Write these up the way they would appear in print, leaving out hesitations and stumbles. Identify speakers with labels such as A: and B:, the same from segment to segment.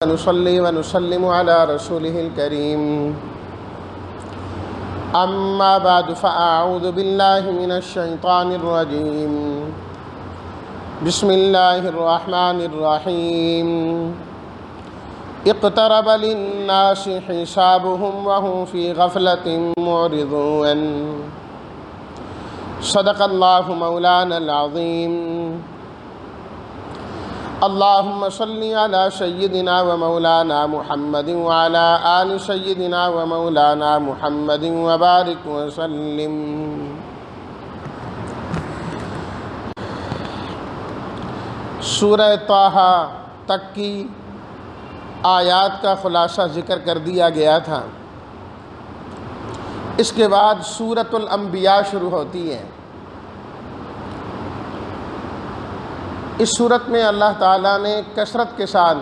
A: ونصلي ونسلم على رسوله الكريم أما بعد فأعوذ بالله من الشيطان الرجيم بسم الله الرحمن الرحيم اقترب للناس حسابهم وهم في غفلة معرضون صدق الله مولانا العظيم اللهم صل على سيدنا ومولانا محمد وعلى آل سيدنا ومولانا محمد وبارك وسلم۔ سورہ طٰہٰ تک کی آیات کا خلاصہ ذکر کر دیا گیا تھا۔ اس کے بعد سورۃ الانبیاء شروع ہوتی ہے۔ اس صورت میں اللہ تعالیٰ نے کثرت کے ساتھ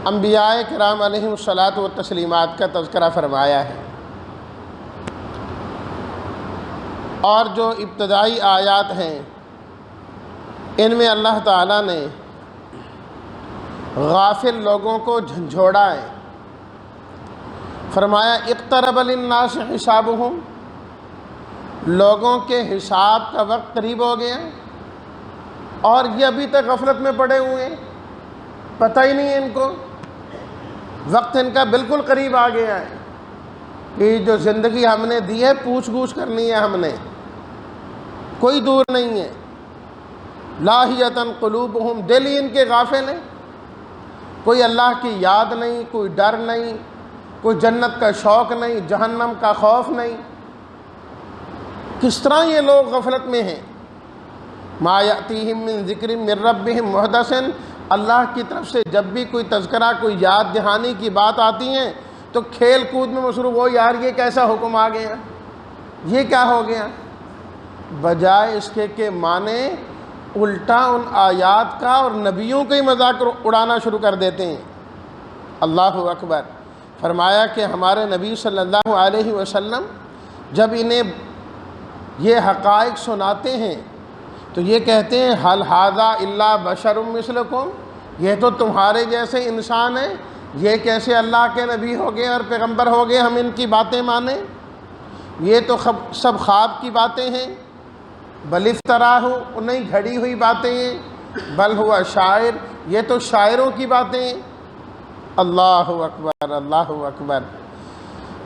A: انبیاء کرام علیہم الصلاۃ والتسلیمات کا تذکرہ فرمایا ہے، اور جو ابتدائی آیات ہیں ان میں اللہ تعالیٰ نے غافل لوگوں کو جھنجھوڑا ہے۔ فرمایا اقترب للناس حسابہم، لوگوں کے حساب کا وقت قریب ہو گیا اور یہ ابھی تک غفلت میں پڑے ہوئے ہیں، پتہ ہی نہیں ہے ان کو، وقت ان کا بالکل قریب آ گیا ہے کہ جو زندگی ہم نے دی ہے پوچھ گچھ کرنی ہے، ہم نے کوئی دور نہیں ہے۔ لاہیۃ قلوبہم، دل ہی ان کے غافل ہیں، کوئی اللہ کی یاد نہیں، کوئی ڈر نہیں، کوئی جنت کا شوق نہیں، جہنم کا خوف نہیں۔ کس طرح یہ لوگ غفلت میں ہیں؟ ما یأتیہم من ذکر من ربہم محدث، اللہ کی طرف سے جب بھی کوئی تذکرہ، کوئی یاد دہانی کی بات آتی ہیں تو کھیل کود میں مصروف ہو، یار یہ کیسا حکم آ گیا، یہ کیا ہو گیا، بجائے اس کے کہ مانے الٹا ان آیات کا اور نبیوں کا ہی مذاق اڑانا شروع کر دیتے ہیں۔ اللہ اکبر۔ فرمایا کہ ہمارے نبی صلی اللہ علیہ وسلم جب انہیں یہ حقائق سناتے ہیں تو یہ کہتے ہیں حل ھذا الا بشر مثلکم، یہ تو تمہارے جیسے انسان ہیں، یہ کیسے اللہ کے نبی ہو گئے اور پیغمبر ہو گئے ہم ان کی باتیں مانیں، یہ تو سب خواب کی باتیں ہیں، بل افتراہ، انہیں گھڑی ہوئی باتیں ہیں، بل ہوا شاعر، یہ تو شاعروں کی باتیں ہیں۔ اللہ اکبر، اللہ اکبر۔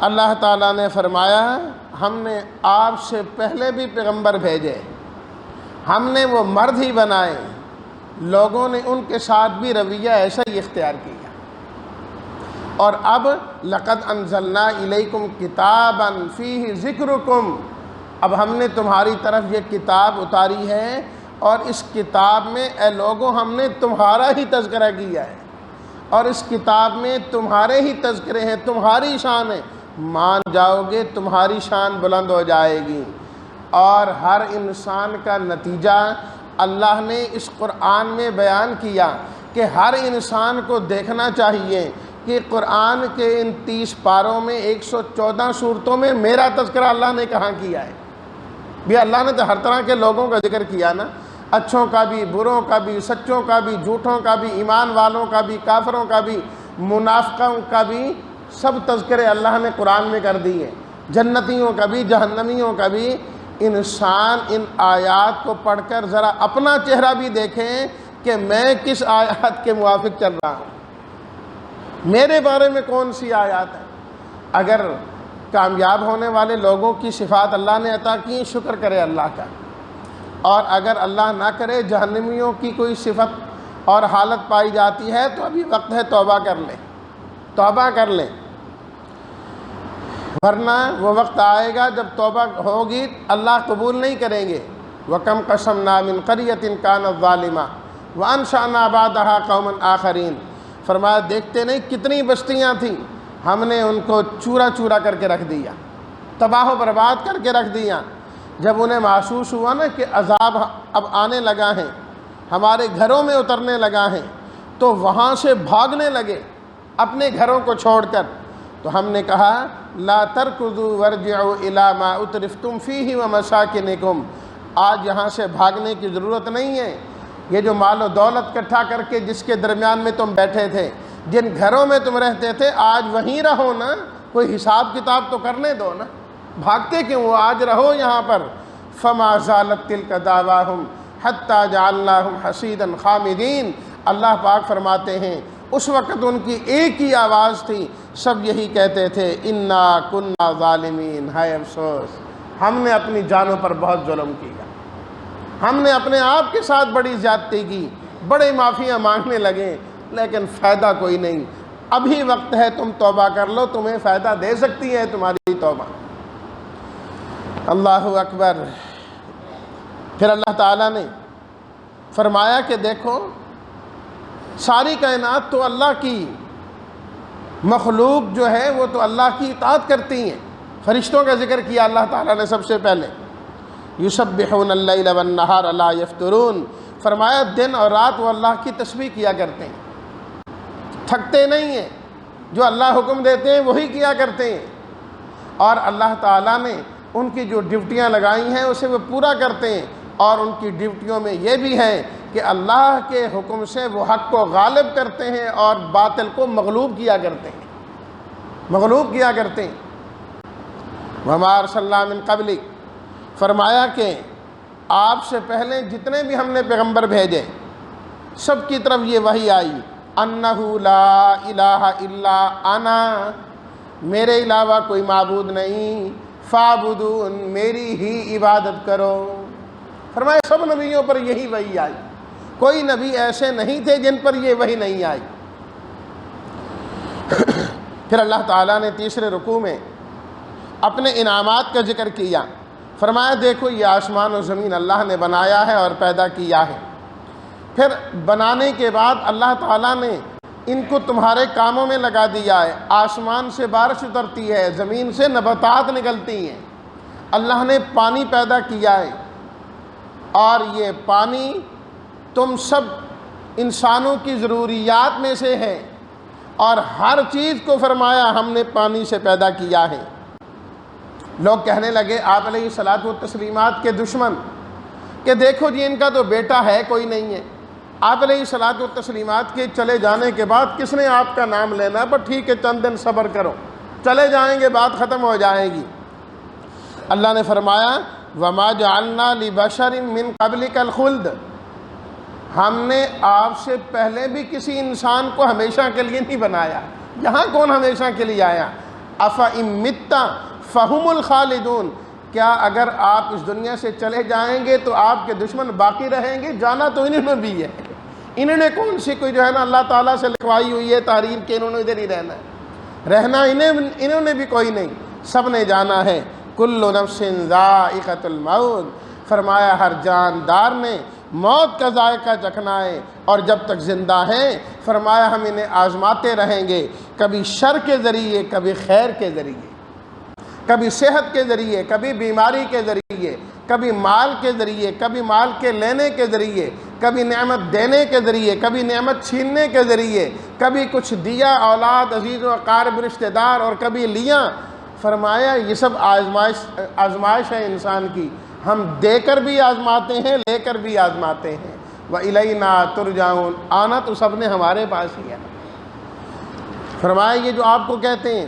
A: اللہ تعالیٰ نے فرمایا ہم نے آپ سے پہلے بھی پیغمبر بھیجے، ہم نے وہ مرد ہی بنائے، لوگوں نے ان کے ساتھ بھی رویہ ایسا ہی اختیار کیا۔ اور اب لقد انزلنا الیکم کتابا فیہ ذکرکم، اب ہم نے تمہاری طرف یہ کتاب اتاری ہے اور اس کتاب میں اے لوگوں ہم نے تمہارا ہی تذکرہ کیا ہے، اور اس کتاب میں تمہارے ہی تذکرے ہیں، تمہاری شان ہے، مان جاؤ گے تمہاری شان بلند ہو جائے گی۔ اور ہر انسان کا نتیجہ اللہ نے اس قرآن میں بیان کیا کہ ہر انسان کو دیکھنا چاہیے کہ قرآن کے ان 30 پاروں میں 114 صورتوں میں میرا تذکرہ اللہ نے کہاں کیا ہے۔ بھی اللہ نے تو ہر طرح کے لوگوں کا ذکر کیا نا، اچھوں کا بھی، بروں کا بھی، سچوں کا بھی، جھوٹوں کا بھی، ایمان والوں کا بھی، کافروں کا بھی، منافقوں کا بھی، سب تذکرے اللہ نے قرآن میں کر دیے، جنتیوں کا بھی، جہنمیوں کا بھی۔ انسان ان آیات کو پڑھ کر ذرا اپنا چہرہ بھی دیکھیں کہ میں کس آیات کے موافق چل رہا ہوں، میرے بارے میں کون سی آیات ہے۔ اگر کامیاب ہونے والے لوگوں کی صفات اللہ نے عطا کی، شکر کرے اللہ کا، اور اگر اللہ نہ کرے جہنمیوں کی کوئی صفت اور حالت پائی جاتی ہے تو ابھی وقت ہے توبہ کر لیں، توبہ کر لیں، ورنہ وہ وقت آئے گا جب توبہ ہوگی اللہ قبول نہیں کریں گے۔ وَكَمْ قَسَمْنَا مِنْ قَرْيَةٍ كَانَتْ ظَالِمَةً وَأَنشَأْنَا بَعْدَهَا قَوْمًا آخَرِينَ۔ فرمایا دیکھتے نہیں کتنی بستیاں تھیں، ہم نے ان کو چورا چورا کر کے رکھ دیا، تباہ و برباد کر کے رکھ دیا۔ جب انہیں محسوس ہوا نا کہ عذاب اب آنے لگا ہے، ہمارے گھروں میں اترنے لگا ہے، تو وہاں سے بھاگنے لگے اپنے گھروں کو چھوڑ کر۔ تو ہم نے کہا لا ترکضوا وارجعوا الی ما اترفتم فیہ ومساکنکم، آج یہاں سے بھاگنے کی ضرورت نہیں ہے، یہ جو مال و دولت اکٹھا کر کے جس کے درمیان میں تم بیٹھے تھے، جن گھروں میں تم رہتے تھے، آج وہیں رہو نا، کوئی حساب کتاب تو کرنے دو نا، بھاگتے کیوں ہو؟ آج رہو یہاں پر۔ فما زالت تلک دعواہم حتی جعلناہم حصیدا خامدین۔ اللہ پاک فرماتے ہیں اس وقت ان کی ایک ہی آواز تھی، سب یہی کہتے تھے انا کنا ظالمین، ہائے افسوس ہم نے اپنی جانوں پر بہت ظلم کیا، ہم نے اپنے آپ کے ساتھ بڑی زیادتی کی، بڑے معافیاں مانگنے لگے، لیکن فائدہ کوئی نہیں۔ ابھی وقت ہے، تم توبہ کر لو، تمہیں فائدہ دے سکتی ہے تمہاری توبہ۔ اللہ اکبر۔ پھر اللہ تعالیٰ نے فرمایا کہ دیکھو ساری کائنات تو اللہ کی مخلوق جو ہے وہ تو اللہ کی اطاعت کرتی ہیں۔ فرشتوں کا ذکر کیا اللہ تعالیٰ نے سب سے پہلے، یسبحون اللیل والنہار لا یفترون، فرمایا دن اور رات وہ اللہ کی تسبیح کیا کرتے ہیں، تھکتے نہیں ہیں، جو اللہ حکم دیتے ہیں وہی کیا کرتے ہیں، اور اللہ تعالیٰ نے ان کی جو ڈیوٹیاں لگائی ہیں اسے وہ پورا کرتے ہیں، اور ان کی ڈیوٹیوں میں یہ بھی ہے کہ اللہ کے حکم سے وہ حق کو غالب کرتے ہیں اور باطل کو مغلوب کیا کرتے ہیں، مغلوب کیا کرتے ہیں۔ وما ارسلنا من قبلک، فرمایا کہ آپ سے پہلے جتنے بھی ہم نے پیغمبر بھیجے سب کی طرف یہ وحی آئی، انہ لا الہ الا انا، میرے علاوہ کوئی معبود نہیں، فاعبدون، میری ہی عبادت کرو۔ فرمایا سب نبیوں پر یہی وحی آئی، کوئی نبی ایسے نہیں تھے جن پر یہ وحی نہیں آئی۔ پھر اللہ تعالیٰ نے تیسرے رکوع میں اپنے انعامات کا ذکر کیا، فرمایا دیکھو یہ آسمان و زمین اللہ نے بنایا ہے اور پیدا کیا ہے، پھر بنانے کے بعد اللہ تعالیٰ نے ان کو تمہارے کاموں میں لگا دیا ہے، آسمان سے بارش اترتی ہے، زمین سے نباتات نکلتی ہیں، اللہ نے پانی پیدا کیا ہے، اور یہ پانی تم سب انسانوں کی ضروریات میں سے ہے، اور ہر چیز کو فرمایا ہم نے پانی سے پیدا کیا ہے۔ لوگ کہنے لگے آپ علیہ الصلاۃ والتسلیمات کے دشمن کہ دیکھو جی ان کا تو بیٹا ہے کوئی نہیں ہے، آپ علیہ الصلاۃ والتسلیمات کے چلے جانے کے بعد کس نے آپ کا نام لینا، پر ٹھیک ہے چند دن صبر کرو، چلے جائیں گے بات ختم ہو جائے گی۔ اللہ نے فرمایا وما جعلنا لبشر من قبلک الخلد، ہم نے آپ سے پہلے بھی کسی انسان کو ہمیشہ کے لیے نہیں بنایا، یہاں کون ہمیشہ کے لیے آیا؟ افإن مت فہم الخالدون، کیا اگر آپ اس دنیا سے چلے جائیں گے تو آپ کے دشمن باقی رہیں گے؟ جانا تو انہوں نے بھی ہے، انہوں نے کون سی کوئی جو ہے نا اللہ تعالیٰ سے لکھوائی ہوئی ہے تحریر کے انہوں نے ادھر ہی رہنا ہے، رہنا انہوں نے بھی کوئی نہیں، سب نے جانا ہے۔ کل نفس ذائقۃ الموت، فرمایا ہر جاندار نے موت کا ذائقہ چکھنا ہے، اور جب تک زندہ ہیں فرمایا ہم انہیں آزماتے رہیں گے، کبھی شر کے ذریعے کبھی خیر کے ذریعے، کبھی صحت کے ذریعے کبھی بیماری کے ذریعے، کبھی مال کے ذریعے کبھی مال کے لینے کے ذریعے، کبھی نعمت دینے کے ذریعے کبھی نعمت چھیننے کے ذریعے، کبھی کچھ دیا اولاد عزیز و اقارب رشتہ دار اور کبھی لیا۔ فرمایا یہ سب آزمائش ہے انسان کی، ہم دے کر بھی آزماتے ہیں لے کر بھی آزماتے ہیں۔ وَإِلَيْنَا تُرْجَعُونَ، آنا تو سب نے ہمارے پاس ہی ہے۔ فرمایا یہ جو آپ کو کہتے ہیں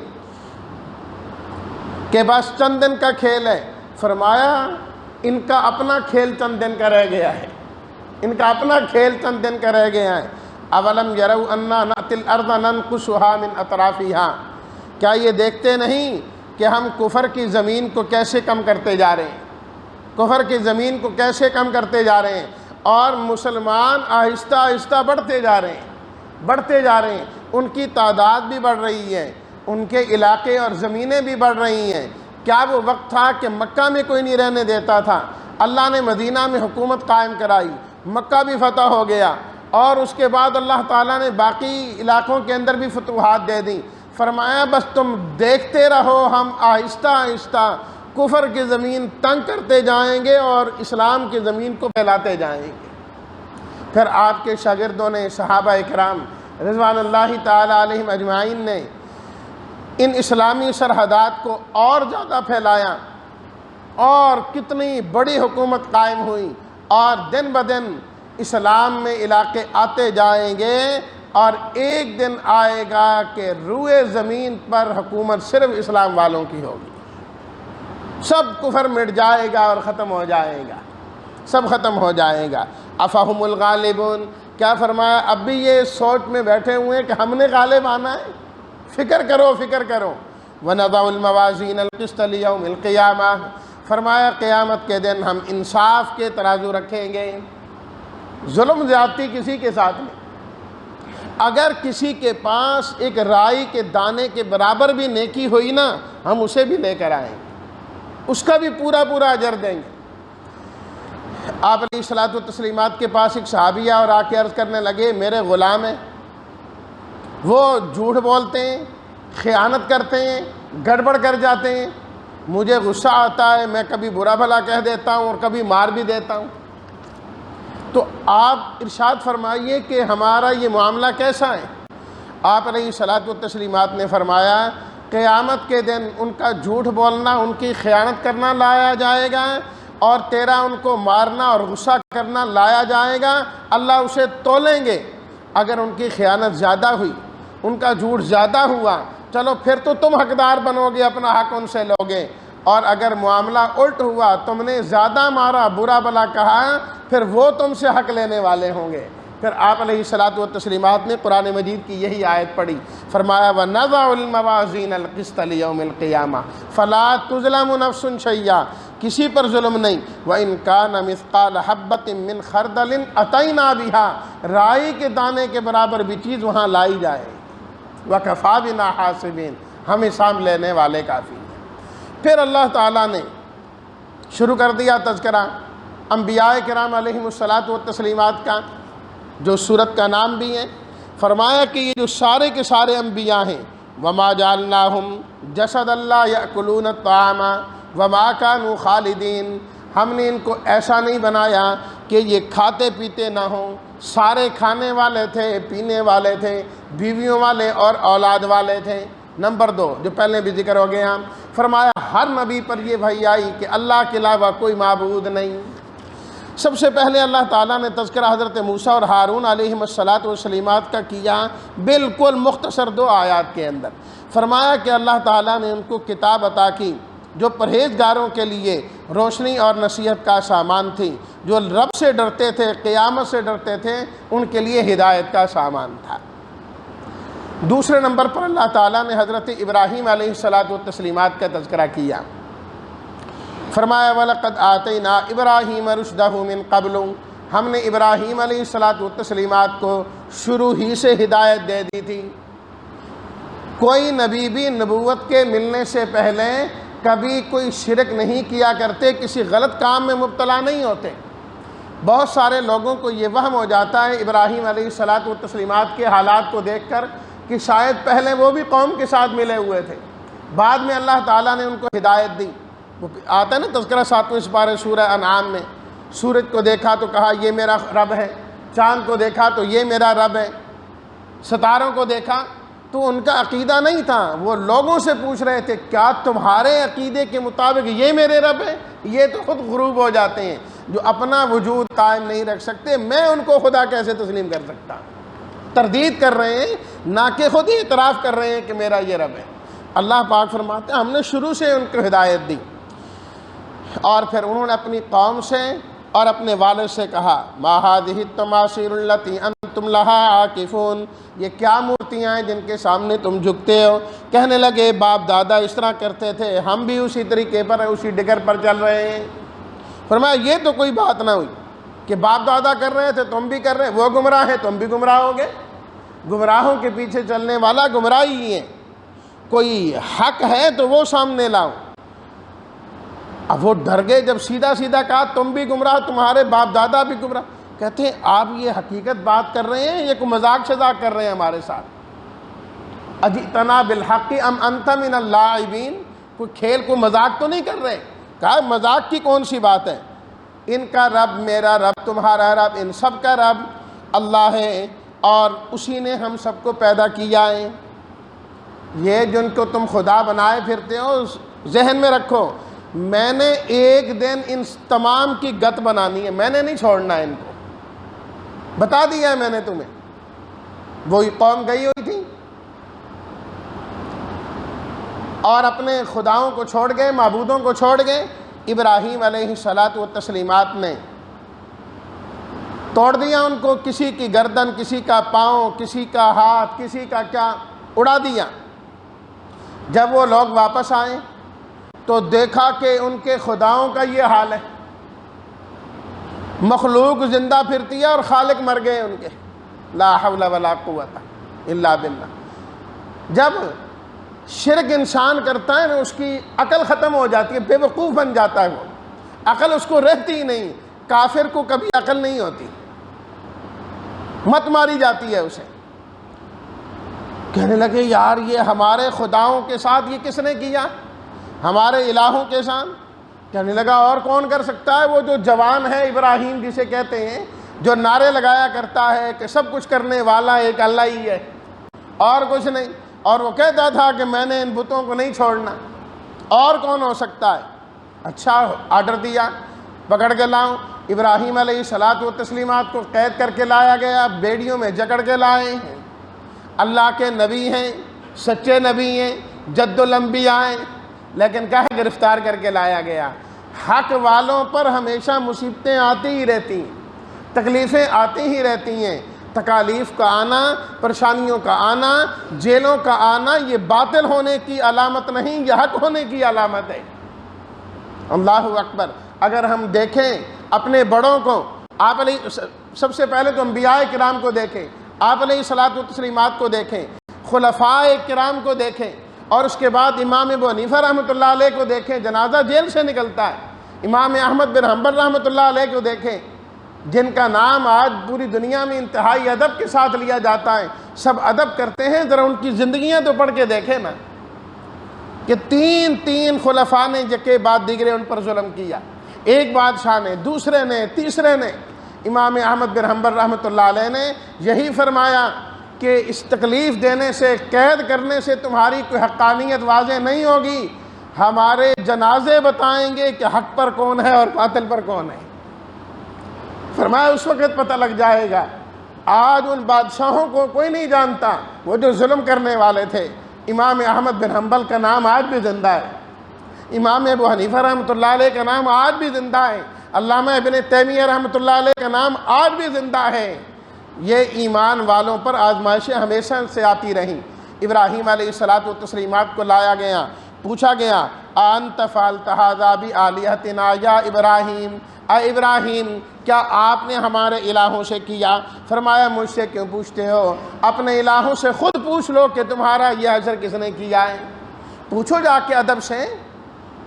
A: کہ بس چند دن کا کھیل ہے، فرمایا ان کا اپنا کھیل چند دن کا رہ گیا ہے، ان کا اپنا کھیل چند دن کا رہ گیا ہے۔ اولم یروا انا نأتی الارض ننقصها من اطرافها، کیا یہ دیکھتے نہیں کہ ہم کفر کی زمین کو کیسے کم کرتے جا رہے ہیں، کفر کی زمین کو کیسے کم کرتے جا رہے ہیں، اور مسلمان آہستہ آہستہ بڑھتے جا رہے ہیں، بڑھتے جا رہے ہیں، ان کی تعداد بھی بڑھ رہی ہے، ان کے علاقے اور زمینیں بھی بڑھ رہی ہیں۔ کیا وہ وقت تھا کہ مکہ میں کوئی نہیں رہنے دیتا تھا؟ اللہ نے مدینہ میں حکومت قائم کرائی، مکہ بھی فتح ہو گیا، اور اس کے بعد اللہ تعالیٰ نے باقی علاقوں کے اندر بھی فتوحات دے دیں۔ فرمایا بس تم دیکھتے رہو، ہم آہستہ آہستہ کفر کی زمین تنگ کرتے جائیں گے اور اسلام کی زمین کو پھیلاتے جائیں گے۔ پھر آپ کے شاگردوں نے، صحابہ اکرام رضوان اللہ تعالی علیہم اجمعین نے ان اسلامی سرحدات کو اور زیادہ پھیلایا، اور کتنی بڑی حکومت قائم ہوئی، اور دن بدن اسلام میں علاقے آتے جائیں گے، اور ایک دن آئے گا کہ روئے زمین پر حکومت صرف اسلام والوں کی ہوگی، سب کفر مٹ جائے گا اور ختم ہو جائے گا، سب ختم ہو جائے گا۔ افہم الغالبون، کیا فرمایا؟ اب بھی یہ سوچ میں بیٹھے ہوئے ہیں کہ ہم نے غالب آنا ہے؟ فکر کرو، فکر کرو۔ وَنَضَعُ الْمَوَازِينَ الْقِسْطَ لِيَوْمِ الْقِيَامَةِ، فرمایا قیامت کے دن ہم انصاف کے ترازو رکھیں گے، ظلم زیادتی کسی کے ساتھ نہیں۔ اگر کسی کے پاس ایک رائی کے دانے کے برابر بھی نیکی ہوئی نا، ہم اسے بھی لے کر آئیں گے، اس کا بھی پورا پورا اجر دیں گے۔ آپ علیہ الصلوۃ والتسلیمات کے پاس ایک صحابیہ اور آ کے عرض کرنے لگے، میرے غلام ہیں، وہ جھوٹ بولتے ہیں، خیانت کرتے ہیں، گڑبڑ کر جاتے ہیں، مجھے غصہ آتا ہے، میں کبھی برا بھلا کہہ دیتا ہوں اور کبھی مار بھی دیتا ہوں۔ تو آپ ارشاد فرمائیے کہ ہمارا یہ معاملہ کیسا ہے؟ آپ علیہ الصلوۃ والتسلیمات نے فرمایا، قیامت کے دن ان کا جھوٹ بولنا، ان کی خیانت کرنا لایا جائے گا، اور تیرا ان کو مارنا اور غصہ کرنا لایا جائے گا۔ اللہ اسے تولیں گے، اگر ان کی خیانت زیادہ ہوئی، ان کا جھوٹ زیادہ ہوا، چلو پھر تو تم حقدار بنو گے، اپنا حق ان سے لوگے، اور اگر معاملہ الٹ ہوا، تم نے زیادہ مارا، برا بلا کہا، پھر وہ تم سے حق لینے والے ہوں گے۔ پھر آپ علیہ الصلوۃ والتسلیمات نے قرآن مجید کی یہی آیت پڑھی، فرمایا وَنَضَعُ الْمَوَازِينَ الْقِسْطَ لِيَوْمِ الْقِيَامَةِ فَلَا تُظْلَمُ نَفْسٌ شَيْئًا، کسی پر ظلم نہیں۔ وَإِنْ كَانَ مِثْقَالَ حَبَّةٍ مِّنْ خَرْدَلٍ أَتَيْنَا بِهَا، رائی کے دانے کے برابر بھی چیز وہاں لائی جائے، وَكَفَىٰ بِنَا حَاسِبِينَ، ہم حساب لینے والے کافی ہیں۔ پھر اللہ تعالیٰ نے شروع کر دیا تذکرہ انبیاء کرام علیہم الصلوۃ والتسلیمات کا، جو سورت کا نام بھی ہے۔ فرمایا کہ یہ جو سارے کے سارے انبیاء ہیں، وَمَا جَعَلْنَاهُمْ جَسَدًا لَّا يَأْكُلُونَ الطَّعَامَ وَمَا كَانُوا خَالِدِينَ، ہم نے ان کو ایسا نہیں بنایا کہ یہ کھاتے پیتے نہ ہوں، سارے کھانے والے تھے، پینے والے تھے، بیویوں والے اور اولاد والے تھے۔ نمبر 2 جو پہلے بھی ذکر ہو گیا، فرمایا ہر نبی پر یہ وحی آئی کہ اللہ کے علاوہ کوئی معبود نہیں۔ سب سے پہلے اللہ تعالیٰ نے تذکرہ حضرت موسیٰ اور ہارون علیہم الصلوۃ والسلامات کا کیا، بالکل مختصر 2 آیات کے اندر۔ فرمایا کہ اللہ تعالیٰ نے ان کو کتاب عطا کی جو پرہیزگاروں کے لیے روشنی اور نصیحت کا سامان تھی، جو رب سے ڈرتے تھے، قیامت سے ڈرتے تھے، ان کے لیے ہدایت کا سامان تھا۔ دوسرے نمبر پر اللہ تعالیٰ نے حضرت ابراہیم علیہ الصلوۃ والتسلیمات کا تذکرہ کیا۔ فرمایا وَلَقَدْ آتَيْنَا إِبْرَاهِيمَ رُشْدَهُ مِن قَبْلُ، ہم نے ابراہیم علیہ الصلوۃ والتسلیمات کو شروع ہی سے ہدایت دے دی تھی۔ کوئی نبی بھی نبوت کے ملنے سے پہلے کبھی کوئی شرک نہیں کیا کرتے، کسی غلط کام میں مبتلا نہیں ہوتے۔ بہت سارے لوگوں کو یہ وہم ہو جاتا ہے ابراہیم علیہ الصلوۃ والتسلیمات کے حالات کو دیکھ کر کہ شاید پہلے وہ بھی قوم کے ساتھ ملے ہوئے تھے، بعد میں اللہ تعالیٰ نے ان کو ہدایت دی۔ وہ آتا ہے نا تذکرہ 7ویں سپارہ سورہ انعام میں، سورج کو دیکھا تو کہا یہ میرا رب ہے، چاند کو دیکھا تو یہ میرا رب ہے، ستاروں کو دیکھا تو ان کا عقیدہ نہیں تھا، وہ لوگوں سے پوچھ رہے تھے کیا تمہارے عقیدے کے مطابق یہ میرے رب ہے؟ یہ تو خود غروب ہو جاتے ہیں، جو اپنا وجود قائم نہیں رکھ سکتے، میں ان کو خدا کیسے تسلیم کر سکتا؟ تردید کر رہے ہیں، نہ کہ خود ہی اعتراف کر رہے ہیں کہ میرا یہ رب ہے۔ اللہ پاک فرماتے ہیں ہم نے شروع سے ان کو ہدایت دی، اور پھر انہوں نے اپنی قوم سے اور اپنے والد سے کہا ما هذه التماثيل التي انتم لها عاکفون، یہ کیا مورتیاں ہیں جن کے سامنے تم جھکتے ہو؟ کہنے لگے باپ دادا اس طرح کرتے تھے، ہم بھی اسی طریقے پر اسی ڈگر پر چل رہے ہیں۔ فرمایا یہ تو کوئی بات نہ ہوئی کہ باپ دادا کر رہے تھے تم بھی کر رہے، وہ گمراہ ہیں تم بھی گمراہ ہو گے۔ گمراہوں کے پیچھے چلنے والا گمراہی ہی ہے، کوئی حق ہے تو وہ سامنے لاؤ۔ اب وہ ڈر گئے جب سیدھا سیدھا کہا تم بھی گمراہ، تمہارے باپ دادا بھی گمراہ۔ کہتے ہیں آپ یہ حقیقت بات کر رہے ہیں، یہ کوئی مذاق شذاق کر رہے ہیں ہمارے ساتھ؟ اجئتنا بالحق ام انت من اللاعبین، کوئی کھیل کو مذاق تو نہیں کر رہے؟ کہا مذاق کی کون سی بات ہے، ان کا رب میرا رب تمہارا رب ان سب کا رب اللہ ہے، اور اسی نے ہم سب کو پیدا کیا ہے۔ یہ جن کو تم خدا بنائے پھرتے ہو ذہن میں رکھو، میں نے ایک دن ان تمام کی گت بنانی ہے، میں نے نہیں چھوڑنا ان کو۔ بتا دیا ہے میں نے تمہیں۔ وہی قوم گئی ہوئی تھی اور اپنے خداؤں کو چھوڑ گئے، معبودوں کو چھوڑ گئے۔ ابراہیم علیہ الصلاۃ والتسلیمات نے توڑ دیا ان کو، کسی کی گردن، کسی کا پاؤں، کسی کا ہاتھ، کسی کا کیا اڑا دیا۔ جب وہ لوگ واپس آئے تو دیکھا کہ ان کے خداؤں کا یہ حال ہے، مخلوق زندہ پھرتی ہے اور خالق مر گئے ان کے۔ لا حول ولا قوت الا باللہ۔ جب شرک انسان کرتا ہے نا، اس کی عقل ختم ہو جاتی ہے، بے وقوف بن جاتا ہے، وہ عقل اس کو رہتی ہی نہیں۔ کافر کو کبھی عقل نہیں ہوتی، مت ماری جاتی ہے اسے۔ کہنے لگے یار یہ ہمارے خداؤں کے ساتھ یہ کس نے کیا، ہمارے الہوں کے ساتھ؟ کہنے لگا اور کون کر سکتا ہے؟ وہ جو جوان ہے ابراہیم جسے کہتے ہیں، جو نعرے لگایا کرتا ہے کہ سب کچھ کرنے والا ایک اللہ ہی ہے اور کچھ نہیں، اور وہ کہتا تھا کہ میں نے ان بتوں کو نہیں چھوڑنا، اور کون ہو سکتا ہے؟ اچھا آرڈر دیا، پکڑ کے لاؤ۔ ابراہیم علیہ الصلاۃ والتسلیمات کو قید کر کے لایا گیا، بیڑیوں میں جکڑ کے لائے ہیں۔ اللہ کے نبی ہیں، سچے نبی ہیں، جد الانبیاء ہیں، لیکن کہے گرفتار کر کے لایا گیا۔ حق والوں پر ہمیشہ مصیبتیں آتی ہی رہتی ہیں، تکلیفیں آتی ہی رہتی ہیں۔ تکالیف کا آنا، پریشانیوں کا آنا، جیلوں کا آنا، یہ باطل ہونے کی علامت نہیں، یہ حق ہونے کی علامت ہے۔ اللہ اکبر۔ اگر ہم دیکھیں اپنے بڑوں کو، آپ علیہ سب سے پہلے تو انبیاء کرام کو دیکھیں، آپ علیہ الصلاۃ والتسلیمات کو دیکھیں، خلفاء کرام کو دیکھیں، اور اس کے بعد امام ابو حنیفہ رحمۃ اللہ علیہ کو دیکھیں، جنازہ جیل سے نکلتا ہے۔ امام احمد بن حنبل رحمۃ اللہ علیہ کو دیکھیں، جن کا نام آج پوری دنیا میں انتہائی ادب کے ساتھ لیا جاتا ہے، سب ادب کرتے ہیں، ذرا ان کی زندگیاں تو پڑھ کے دیکھیں نا، کہ تین خلفاء نے یکے بعد دیگرے ان پر ظلم کیا، ایک بادشاہ نے، دوسرے نے، تیسرے نے۔ امام احمد بن حنبل رحمۃ اللہ علیہ نے یہی فرمایا کہ اس تکلیف دینے سے، قید کرنے سے تمہاری کوئی حقانیت واضح نہیں ہوگی، ہمارے جنازے بتائیں گے کہ حق پر کون ہے اور باطل پر کون ہے۔ فرمایا اس وقت پتہ لگ جائے گا۔ آج ان بادشاہوں کو کوئی نہیں جانتا، وہ جو ظلم کرنے والے تھے۔ امام احمد بن حنبل کا نام آج بھی زندہ ہے، امام ابو حنیفہ رحمۃ اللہ علیہ کا نام آج بھی زندہ ہے، علامہ ابن تیمیہ رحمۃ اللہ علیہ کا نام آج بھی زندہ ہے۔ یہ ایمان والوں پر آزمائشیں ہمیشہ سے آتی رہیں۔ ابراہیم علیہ الصلاۃ والتسلیمات کو لایا گیا، پوچھا گیا انت فعلت ھذا بآلہتنا یا ابراہیم، اے ابراہیم کیا آپ نے ہمارے الہوں سے کیا؟ فرمایا مجھ سے کیوں پوچھتے ہو، اپنے الہوں سے خود پوچھ لو کہ تمہارا یہ اجر کس نے کیا ہے۔ پوچھو جا کے ادب سے،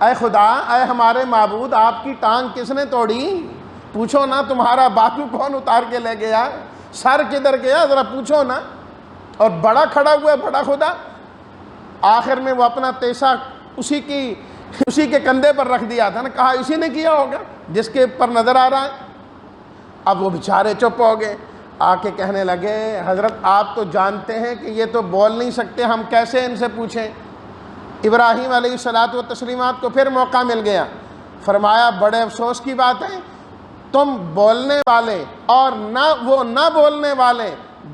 A: اے خدا، اے ہمارے معبود، آپ کی ٹانگ کس نے توڑی؟ پوچھو نا، تمہارا بازو کون اتار کے لے گیا، سر کدھر گیا، ذرا پوچھو نا۔ اور بڑا کھڑا ہوا ہے بڑا خدا، آخر میں وہ اپنا تیسا اسی کے کندھے پر رکھ دیا تھا نا، کہا اسی نے کیا ہوگا جس کے پر نظر آ رہا ہے۔ اب وہ بیچارے چپ ہو گئے، آ کے کہنے لگے حضرت آپ تو جانتے ہیں کہ یہ تو بول نہیں سکتے، ہم کیسے ان سے پوچھیں؟ ابراہیم علیہ الصلاۃ والتسلیمات کو پھر موقع مل گیا، فرمایا بڑے افسوس کی بات ہے، تم بولنے والے اور نہ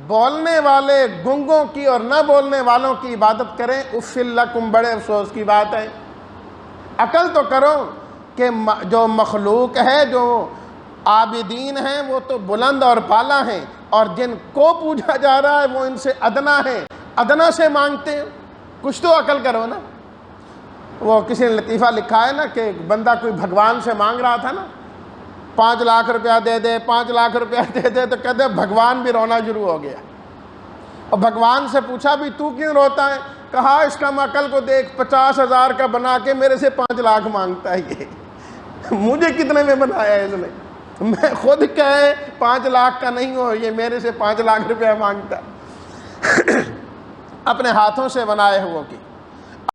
A: بولنے والے گنگوں کی اور نہ بولنے والوں کی عبادت کریں، اف لکم، بڑے افسوس کی بات ہے۔ عقل تو کرو کہ جو مخلوق ہے، جو عابدین ہیں، وہ تو بلند اور بالا ہیں، اور جن کو پوجا جا رہا ہے وہ ان سے ادنا ہے، ادنا سے مانگتے ہیں، کچھ تو عقل کرو نا۔ وہ کسی نے لطیفہ لکھا ہے نا کہ بندہ کوئی بھگوان سے مانگ رہا تھا نا، 5 لاکھ روپیہ دے دے، 5 لاکھ روپیہ دے دے، تو کہتے بھگوان بھی رونا شروع ہو گیا۔ اور بھگوان سے پوچھا بھی تو کیوں روتا ہے؟ کہا اس کا عقل کو دیکھ، 50,000 کا بنا کے میرے سے 5 لاکھ مانگتا ہے، یہ مجھے کتنے میں بنایا ہے اس نے؟ میں خود کہے 5 لاکھ کا نہیں ہو، یہ میرے سے 5 لاکھ روپیہ مانگتا ہے۔ اپنے ہاتھوں سے بنائے ہوئے کی۔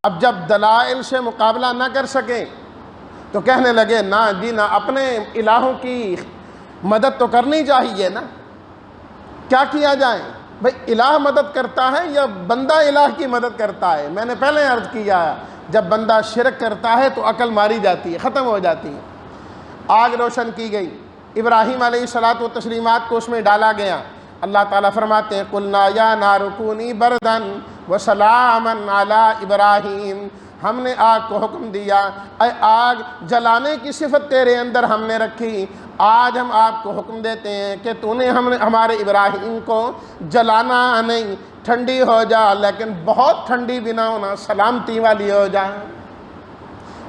A: اب جب دلائل سے مقابلہ نہ کر سکیں تو کہنے لگے نہ جی نہ، اپنے الہوں کی مدد تو کرنی چاہیے نا، کیا کیا جائے؟ بھئی الہ مدد کرتا ہے یا بندہ الہ کی مدد کرتا ہے؟ میں نے پہلے عرض کیا، جب بندہ شرک کرتا ہے تو عقل ماری جاتی ہے، ختم ہو جاتی ہے۔ آگ روشن کی گئی، ابراہیم علیہ الصلوۃ والتسلیمات کو اس میں ڈالا گیا۔ اللہ تعالیٰ فرماتے ہیں قلنا یا نار کونی بردن وسلاما علی ابراہیم، ہم نے آگ کو حکم دیا، اے آگ جلانے کی صفت تیرے اندر ہم نے رکھی، آج ہم آپ کو حکم دیتے ہیں کہ تو نے ہمارے ابراہیم کو جلانا نہیں، ٹھنڈی ہو جا لیکن بہت ٹھنڈی بھی نہ ہونا، سلامتی والی ہو جا۔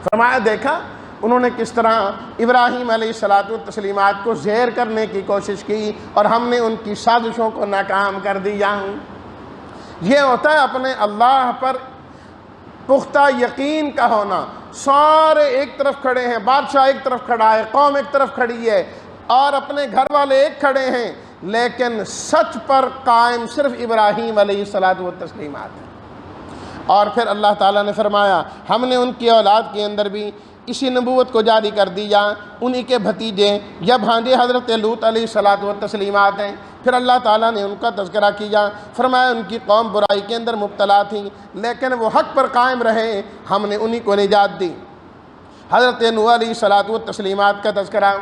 A: فرمایا دیکھا انہوں نے کس طرح ابراہیم علیہ الصلوۃ والتسلیمات کو زہر کرنے کی کوشش کی اور ہم نے ان کی سازشوں کو ناکام کر دیا۔ یہ ہوتا ہے اپنے اللہ پر پختہ یقین کا ہونا۔ سارے ایک طرف کھڑے ہیں، بادشاہ ایک طرف کھڑا ہے، قوم ایک طرف کھڑی ہے اور اپنے گھر والے ایک کھڑے ہیں، لیکن سچ پر قائم صرف ابراہیم علیہ الصلوۃ والتسلیمات ہیں۔ اور پھر اللہ تعالیٰ نے فرمایا ہم نے ان کی اولاد کے اندر بھی اسی نبوت کو جاری کر دیا، انہی کے بھتیجے یا بھانجے حضرت لوط علیہ الصلوۃ والتسلیمات ہیں۔ پھر اللہ تعالیٰ نے ان کا تذکرہ کیا، فرمایا ان کی قوم برائی کے اندر مبتلا تھی لیکن وہ حق پر قائم رہے، ہم نے انہی کو نجات دی۔ حضرت نوح علیہ الصلوۃ والتسلیمات کا تذکرہ،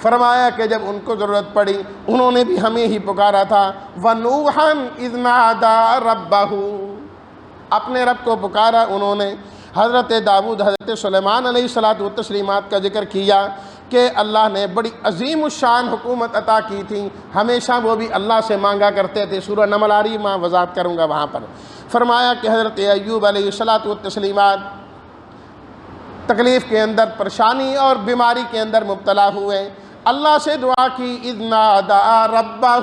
A: فرمایا کہ جب ان کو ضرورت پڑی انہوں نے بھی ہمیں ہی پکارا تھا، وَنُوحًا إِذْ نَادَىٰ رَبَّهُ، اپنے رب کو پکارا انہوں نے۔ حضرت داؤد، حضرت سلیمان علیہ الصلوۃ والتسلیمات کا ذکر کیا کہ اللہ نے بڑی عظیم الشان حکومت عطا کی تھی، ہمیشہ وہ بھی اللہ سے مانگا کرتے تھے۔ سورہ نمل آ رہی، میں وضاحت کروں گا وہاں پر۔ فرمایا کہ حضرت ایوب علیہ الصلوۃ والتسلیمات تکلیف کے اندر، پریشانی اور بیماری کے اندر مبتلا ہوئے، اللہ سے دعا کی، اذ نادى ربہ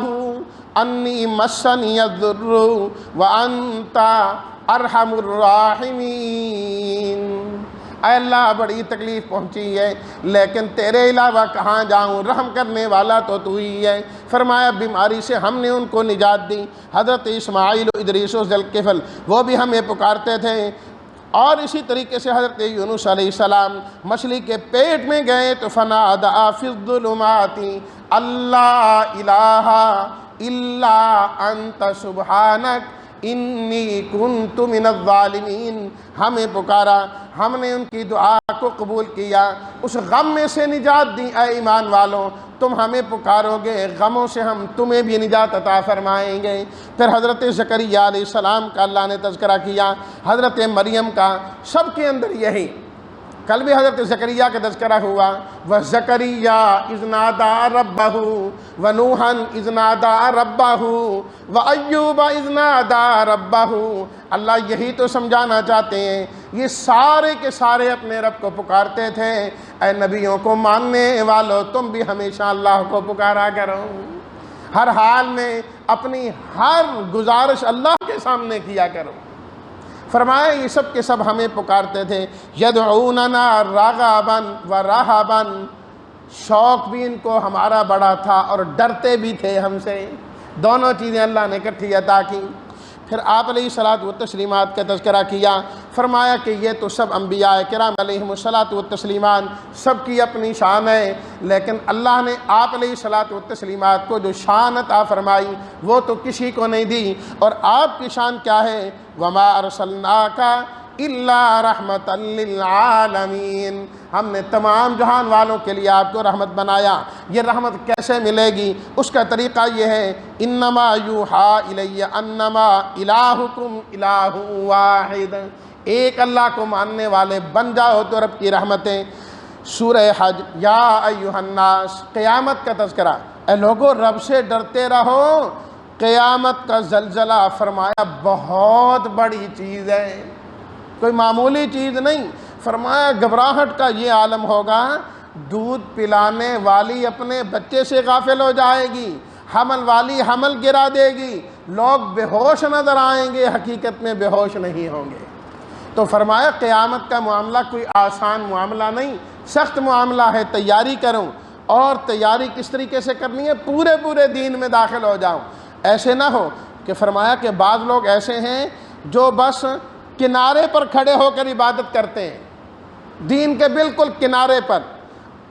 A: انی مسنی الضر وانت ارحم الراحمین، اے اللہ بڑی تکلیف پہنچی ہے لیکن تیرے علاوہ کہاں جاؤں، رحم کرنے والا تو ہی ہے۔ فرمایا بیماری سے ہم نے ان کو نجات دی۔ حضرت اسماعیل و ادریس و ذوالکفل وہ بھی ہمیں پکارتے تھے، اور اسی طریقے سے حضرت یونس علیہ السلام مچھلی کے پیٹ میں گئے تو فنادى فی الظلمات اللہ الہ الا انت سبحانک انی کنت من الظالمین، ہمیں پکارا، ہم نے ان کی دعا کو قبول کیا، اس غم میں سے نجات دی۔ اے ایمان والوں تم ہمیں پکارو گے، غموں سے ہم تمہیں بھی نجات عطا فرمائیں گے۔ پھر حضرت زکریہ علیہ السلام کا اللہ نے تذکرہ کیا، حضرت مریم کا، سب کے اندر یہی۔ کل بھی حضرت زکریا کا تذکرہ ہوا، وَزَكَرِيَّا إِذْ نَادَىٰ رَبَّهُ وَنُوحًا إِذْ نَادَىٰ رَبَّهُ وَأَيُّوبَ إِذْ نَادَىٰ رَبَّهُ۔ اللہ یہی تو سمجھانا چاہتے ہیں، یہ سارے کے سارے اپنے رب کو پکارتے تھے۔ اے نبیوں کو ماننے والوں تم بھی ہمیشہ اللہ کو پکارا کرو، ہر حال میں اپنی ہر گزارش اللہ کے سامنے کیا کرو۔ فرمایا یہ سب کے سب ہمیں پکارتے تھے، یدعوننا رغبا ورہبا، شوق بھی ان کو ہمارا بڑا تھا اور ڈرتے بھی تھے ہم سے، دونوں چیزیں اللہ نے اکٹھی عطا کی۔ پھر آپ علیہ الصلوۃ والتسلیمات کا تذکرہ کیا، فرمایا کہ یہ تو سب انبیاء کرام علیہم الصلوۃ والتسلیمات سب کی اپنی شان ہے، لیکن اللہ نے آپ علیہ الصلوۃ والتسلیمات کو جو شان عطا فرمائی وہ تو کسی کو نہیں دی۔ اور آپ کی شان کیا ہے؟ وما ارسلناک الا رحمۃ للعالمین، ہم نے تمام جہان والوں کے لیے آپ کو رحمت بنایا۔ یہ رحمت کیسے ملے گی؟ اس کا طریقہ یہ ہے، انما یوحی الی انما الہکم الہ واحد، ایک اللہ کو ماننے والے بن جاؤ تو رب کی رحمتیں۔ سورہ حج، یا ایھا الناس، قیامت کا تذکرہ، اے لوگو رب سے ڈرتے رہو، قیامت کا زلزلہ فرمایا بہت بڑی چیز ہے، کوئی معمولی چیز نہیں۔ فرمایا گھبراہٹ کا یہ عالم ہوگا، دودھ پلانے والی اپنے بچے سے غافل ہو جائے گی، حمل والی حمل گرا دے گی، لوگ بے ہوش نظر آئیں گے، حقیقت میں بے ہوش نہیں ہوں گے۔ تو فرمایا قیامت کا معاملہ کوئی آسان معاملہ نہیں، سخت معاملہ ہے، تیاری کروں۔ اور تیاری کس طریقے سے کرنی ہے؟ پورے دین میں داخل ہو جاؤں۔ ایسے نہ ہو کہ فرمایا کہ بعض لوگ ایسے ہیں جو بس کنارے پر کھڑے ہو کر عبادت کرتے ہیں، دین کے بالکل کنارے پر،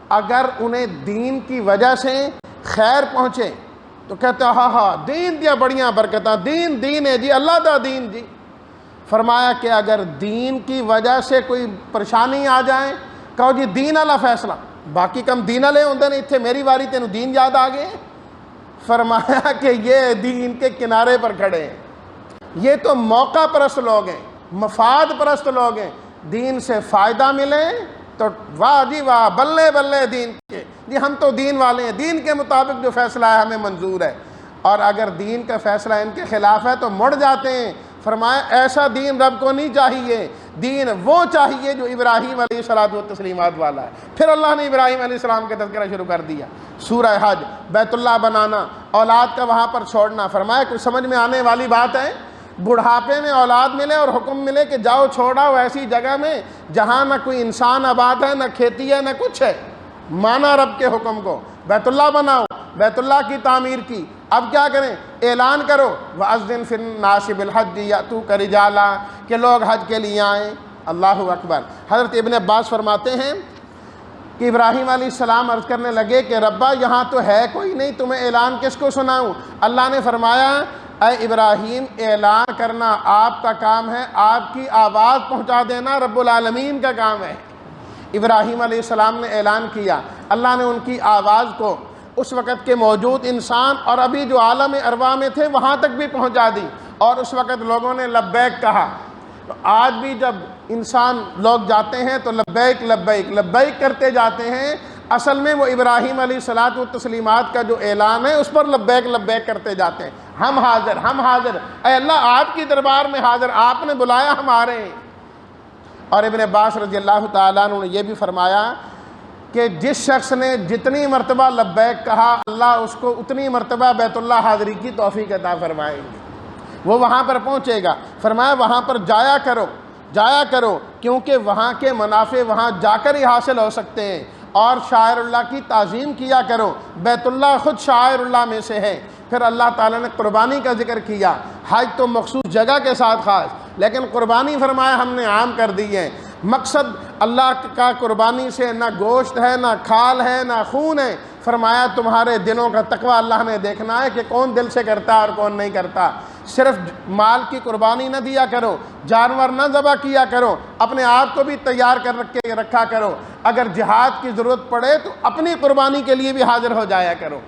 A: اگر انہیں دین کی وجہ سے خیر پہنچے تو کہتے ہیں ہاں دین دیا بڑیاں برکتاں، دین ہے جی، اللہ دا دین جی۔ فرمایا کہ اگر دین کی وجہ سے کوئی پریشانی آ جائے، کہو جی دین والا فیصلہ، باقی کم دین والے ہوندے نے، اتنے میری واری تینوں دین یاد آ گئے۔ فرمایا کہ یہ دین کے کنارے پر کھڑے ہیں، یہ تو موقع پرست لوگ ہیں، مفاد پرست لوگ ہیں، دین سے فائدہ ملے تو واہ جی واہ، بلے بلے دین کے، جی ہم تو دین والے ہیں، دین کے مطابق جو فیصلہ ہے ہمیں منظور ہے، اور اگر دین کا فیصلہ ان کے خلاف ہے تو مڑ جاتے ہیں۔ فرمایا ایسا دین رب کو نہیں چاہیے، دین وہ چاہیے جو ابراہیم علیہ الصلوۃ والتسلیمات والا ہے۔ پھر اللہ نے ابراہیم علیہ السلام کا تذکرہ شروع کر دیا، سورہ حج، بیت اللہ بنانا، اولاد کا وہاں پر چھوڑنا۔ فرمایا کچھ سمجھ میں آنے والی بات ہے، بڑھاپے میں اولاد ملے اور حکم ملے کہ جاؤ چھوڑاؤ ایسی جگہ میں جہاں نہ کوئی انسان آباد ہے، نہ کھیتی ہے، نہ کچھ ہے، مانا رب کے حکم کو، بیت اللہ بناؤ، بیت اللہ کی تعمیر کی۔ اب کیا کریں؟ اعلان کرو وَأَذِّن فِي النَّاسِ بِالْحَجِّ يَأْتُوكَ رِجَالًا، کہ لوگ حج کے لیے آئیں۔ اللہ اکبر۔ حضرت ابن عباس فرماتے ہیں کہ ابراہیم علیہ السلام عرض کرنے لگے کہ ربا یہاں تو ہے کوئی نہیں، تمہیں اعلان کس کو سناؤں؟ اللہ نے فرمایا اے ابراہیم، اعلان کرنا آپ کا کام ہے، آپ کی آواز پہنچا دینا رب العالمین کا کام ہے۔ ابراہیم علیہ السلام نے اعلان کیا، اللہ نے ان کی آواز کو اس وقت کے موجود انسان اور ابھی جو عالم ارواح میں تھے وہاں تک بھی پہنچا دی، اور اس وقت لوگوں نے لبیک کہا۔ تو آج بھی جب انسان لوگ جاتے ہیں تو لبیک لبیک لبیک کرتے جاتے ہیں، اصل میں وہ ابراہیم علیہ الصلوۃ والتسلیمات کا جو اعلان ہے اس پر لبیک لبیک کرتے جاتے ہیں۔ ہم حاضر، ہم حاضر، اے اللہ آپ کی دربار میں حاضر، آپ نے بلایا ہم آ رہے ہیں۔ اور ابن عباس رضی اللہ تعالیٰ عنہ نے یہ بھی فرمایا کہ جس شخص نے جتنی مرتبہ لبیک کہا اللہ اس کو اتنی مرتبہ بیت اللہ حاضری کی توفیق عطا فرمائیں گے، وہ وہاں پر پہنچے گا۔ فرمایا وہاں پر جایا کرو، جایا کرو، کیونکہ وہاں کے منافع وہاں جا کر ہی حاصل ہو سکتے ہیں، اور شاعر اللہ کی تعظیم کیا کرو، بیت اللہ خود شاعر اللہ میں سے ہے۔ پھر اللہ تعالیٰ نے قربانی کا ذکر کیا، حج تو مخصوص جگہ کے ساتھ خاص، لیکن قربانی فرمایا ہم نے عام کر دی ہے۔ مقصد اللہ کا قربانی سے نہ گوشت ہے، نہ کھال ہے، نہ خون ہے، فرمایا تمہارے دلوں کا تقوی اللہ نے دیکھنا ہے کہ کون دل سے کرتا ہے اور کون نہیں کرتا۔ صرف مال کی قربانی نہ دیا کرو، جانور نہ ذبح کیا کرو، اپنے آپ کو بھی تیار کر کے رکھا کرو، اگر جہاد کی ضرورت پڑے تو اپنی قربانی کے لیے بھی حاضر ہو جایا کرو۔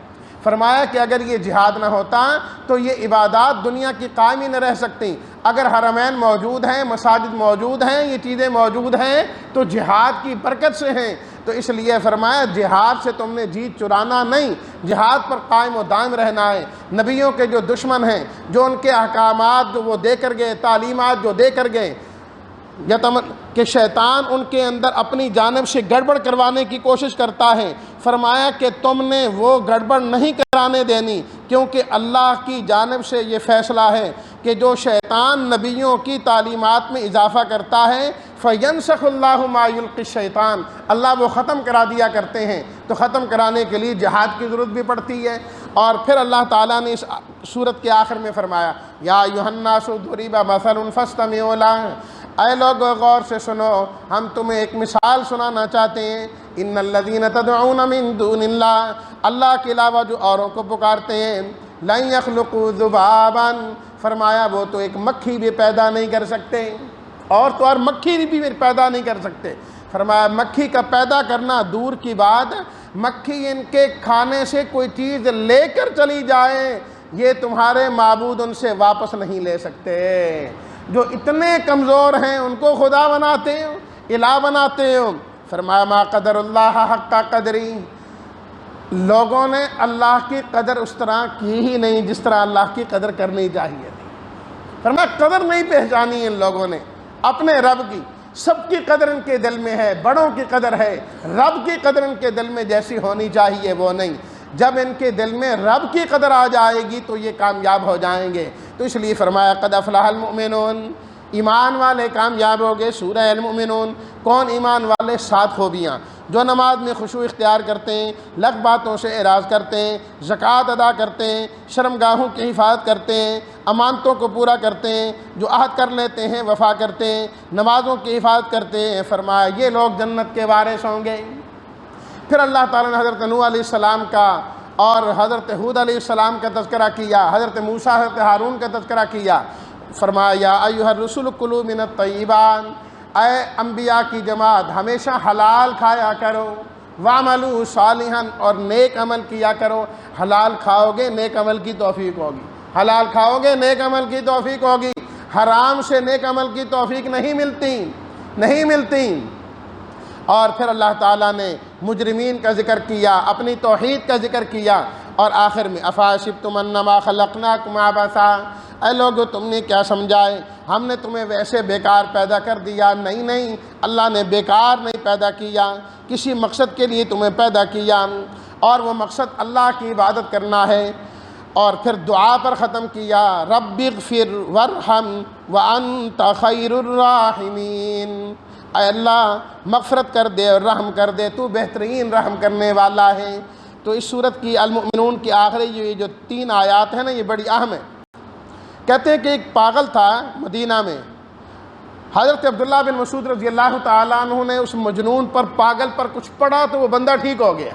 A: فرمایا کہ اگر یہ جہاد نہ ہوتا تو یہ عبادات دنیا کی قائم ہی نہ رہ سکتی۔ اگر حرمین موجود ہیں، مساجد موجود ہیں، یہ چیزیں موجود ہیں تو جہاد کی برکت سے ہیں۔ تو اس لیے فرمایا جہاد سے تم نے جیت چرانا نہیں، جہاد پر قائم و دائم رہنا ہے۔ نبیوں کے جو دشمن ہیں، جو ان کے احکامات جو وہ دے کر گئے، تعلیمات جو دے کر گئے، کہ شیطان ان کے اندر اپنی جانب سے گڑبڑ کروانے کی کوشش کرتا ہے، فرمایا کہ تم نے وہ گڑبڑ نہیں کرانے دینی، کیونکہ اللہ کی جانب سے یہ فیصلہ ہے کہ جو شیطان نبیوں کی تعلیمات میں اضافہ کرتا ہے فَيَنْسَخُ اللَّهُ مَا يُلْقِي الشَّيْطَانُ، اللہ وہ ختم کرا دیا کرتے ہیں۔ تو ختم کرانے کے لیے جہاد کی ضرورت بھی پڑتی ہے۔ اور پھر اللہ تعالیٰ نے اس سورت کے آخر میں فرمایا یا ایھا الناس ضُرِبَ مَثَلٌ فَاسْتَمِعُوا لَهُ، اے لوگ غور سے سنو، ہم تمہیں ایک مثال سنانا چاہتے ہیں۔ ان الذین تدعون من دون اللہ، اللہ کے علاوہ جو اوروں کو پکارتے ہیں، لن یخلقوا ذبابا، فرمایا وہ تو ایک مکھی بھی پیدا نہیں کر سکتے، اور تو اور مکھی بھی پیدا نہیں کر سکتے۔ فرمایا مکھی کا پیدا کرنا دور کی بات، مکھی ان کے کھانے سے کوئی چیز لے کر چلی جائے یہ تمہارے معبود ان سے واپس نہیں لے سکتے۔ جو اتنے کمزور ہیں ان کو خدا بناتے ہو، الہ بناتے ہو۔ فرمایا ما قدر اللہ حق قدری، لوگوں نے اللہ کی قدر اس طرح کی ہی نہیں جس طرح اللہ کی قدر کرنی چاہیے تھی۔ فرمایا قدر نہیں پہچانی ان لوگوں نے اپنے رب کی، سب کی قدر ان کے دل میں ہے، بڑوں کی قدر ہے، رب کی قدر ان کے دل میں جیسی ہونی چاہیے وہ نہیں۔ جب ان کے دل میں رب کی قدر آ جائے گی تو یہ کامیاب ہو جائیں گے۔ تو اس لیے فرمایا قد افلح المؤمنون، ایمان والے کامیاب ہو گئے۔ سورہ المؤمنون، کون ایمان والے؟ 7 خوبیاں، جو نماز میں خشوع اختیار کرتے ہیں، لغ باتوں سے اعراض کرتے ہیں، زکوٰۃ ادا کرتے ہیں، شرمگاہوں کی حفاظت کرتے ہیں، امانتوں کو پورا کرتے ہیں، جو عہد کر لیتے ہیں وفا کرتے ہیں، نمازوں کی حفاظت کرتے ہیں۔ فرمایا یہ لوگ جنت کے وارث ہوں گے۔ پھر اللہ تعالیٰ نے حضرت نوح علیہ السلام کا اور حضرت ہود علیہ السلام کا تذکرہ کیا، حضرت موسیٰ حضرت ہارون کا تذکرہ کیا۔ فرمایا یا ایھا الرسل کلوا من الطیبات، اے انبیاء کی جماعت ہمیشہ حلال کھایا کرو، وَعْمَلُوا صَالِحًا، اور نیک عمل کیا کرو. حلال کھاؤ گے نیک عمل کی توفیق ہوگی، حلال کھاؤ گے نیک عمل کی توفیق ہوگی. حرام سے نیک عمل کی توفیق نہیں ملتی. اور پھر اللہ تعالیٰ نے مجرمین کا ذکر کیا، اپنی توحید کا ذکر کیا، اور آخر میں افحسبتم انما خلقناکم عبثا، اے لوگو تم نے کیا سمجھا ہے ہم نے تمہیں ویسے بیکار پیدا کر دیا؟ نہیں، اللہ نے بیکار نہیں پیدا کیا، کسی مقصد کے لیے تمہیں پیدا کیا، اور وہ مقصد اللہ کی عبادت کرنا ہے. اور پھر دعا پر ختم کیا، رب اغفر وارحم وانت خیر الراحمین، اے اللہ مغفرت کر دے اور رحم کر دے، تو بہترین رحم کرنے والا ہے. تو اس صورت کی المؤمنون کی آخری یہ جو 3 آیات ہیں نا، یہ بڑی اہم ہیں. کہتے ہیں کہ ایک پاگل تھا مدینہ میں، حضرت عبداللہ بن مسعود رضی اللہ تعالیٰ عنہ نے اس مجنون پر، پاگل پر کچھ پڑھا تو وہ بندہ ٹھیک ہو گیا،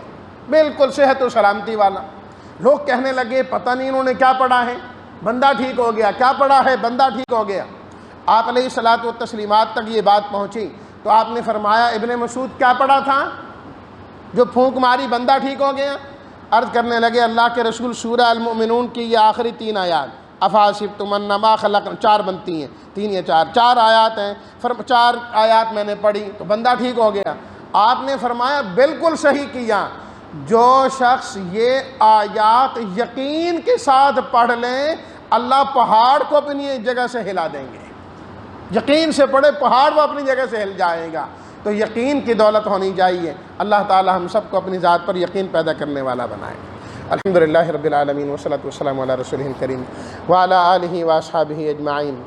A: بالکل صحت و سلامتی والا. لوگ کہنے لگے پتہ نہیں انہوں نے کیا پڑھا ہے، بندہ ٹھیک ہو گیا، کیا پڑھا ہے، بندہ ٹھیک ہو گیا. آپ علیہ الصلاۃ والتسلیمات تک یہ بات پہنچی تو آپ نے فرمایا ابن مسعود کیا پڑھا تھا جو پھونک ماری بندہ ٹھیک ہو گیا؟ عرض کرنے لگے اللہ کے رسول سورہ المؤمنون کی یہ آخری 3 آیات، افحسبتم انما خلقنا، 4 بنتی ہیں، 3 یا 4 آیات ہیں. 4 آیات میں نے پڑھی تو بندہ ٹھیک ہو گیا. آپ نے فرمایا بالکل صحیح کیا، جو شخص یہ آیات یقین کے ساتھ پڑھ لیں اللہ پہاڑ کو اپنی جگہ سے ہلا دیں گے. یقین سے پڑھے پہاڑ وہ اپنی جگہ سے ہل جائے گا. تو یقین کی دولت ہونی چاہیے. اللہ تعالی ہم سب کو اپنی ذات پر یقین پیدا کرنے والا بنائے. الحمدللہ رب العالمین والصلاۃ والسلام علی رسولہ الکریم وعلی آلہ واصحابہ اجمعین.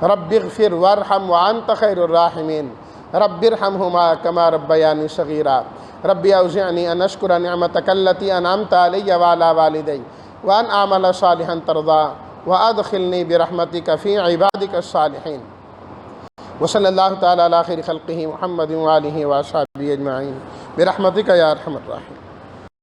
A: رب اغفر وارحم وانت خیر الراحمین. رب ارحمہما کما ربیانی صغیرا. رب اوزعنی ان اشکر نعمتک التی انعمت علی وعلی والدی وان اعمل صالحا ترضا وادخلنی برحمتک فی عبادک الصالحین. وصلی اللہ تعالی علی خیر خلقہ محمد وآلہ واصحابہ اجمعین برحمتک یا ارحم الراحمین.